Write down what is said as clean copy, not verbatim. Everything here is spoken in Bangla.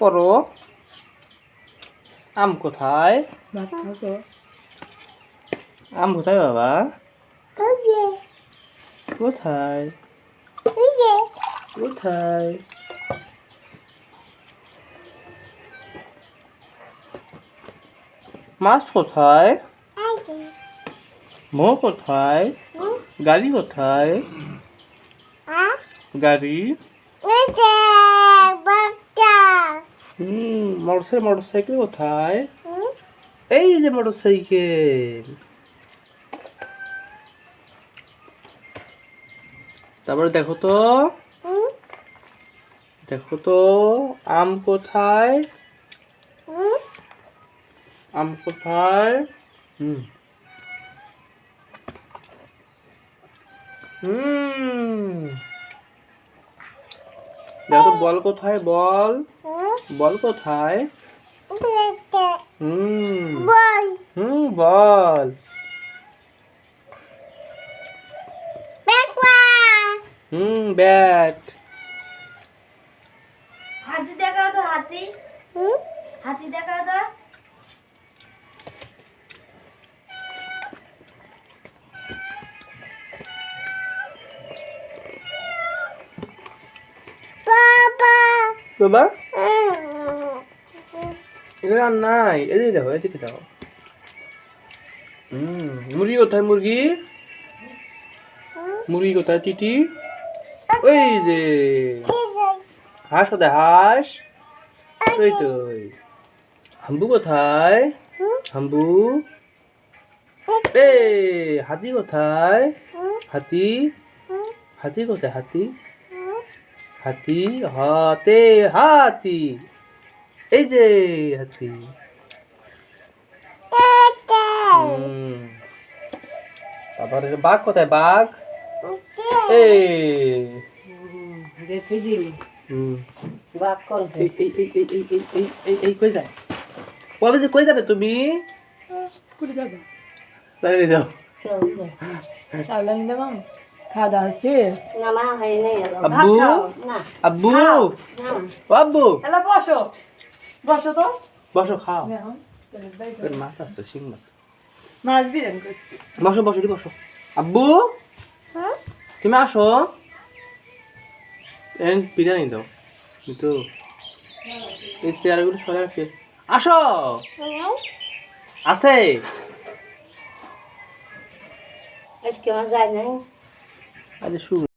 পড়ো। আম কোথায়? আম কোথায় বাবা? কোথায় কোথায়? মাছ কোথায়? মো কোথায়? গাড়ি কোথায়? গাড়ি মোটরসাইকেল কোথায়? এই যে মোটরসাইকেল। তারপরে দেখো তো আম কোথায়? আম কোথায়? হুম দেখো তো বল কোথায়? বল কোথায়? বল। ব্যাট। হাতি দেখাও তো, হাতি হাতি দেখাও তো। বাবা এখানে আর নাই। এদিকে দেখো, এদিকে দেখো। মুরগি কোথায়? মুরগি কোথায়? টিটি ওই যে। হাঁস কোথায়? হাঁস ওই তো। হাম্বু কোথায়? হাম্বু। এ হাতি কোথায়? হাতি কোথায়? হাতি হাতি এই যে হাতি। তারপরে বাঘ কোথায়? বাঘ এই কই যায়? বলে যে কই যাবে তুমি? দাঁড়িয়ে যাও। আব্বু আব্বু আব্বু বসো তো। বসো খাও। মাছ আছে, শিং মাছ। মাছ বিরিয়ানি করছি। বসো আব্বু তুমি আসো। বিরিয়ানি দাও কিন্তু এই চেয়ারগুলো সরে আসে। আসো আছে আজকে আমার যায় নাই। আজ শুরু।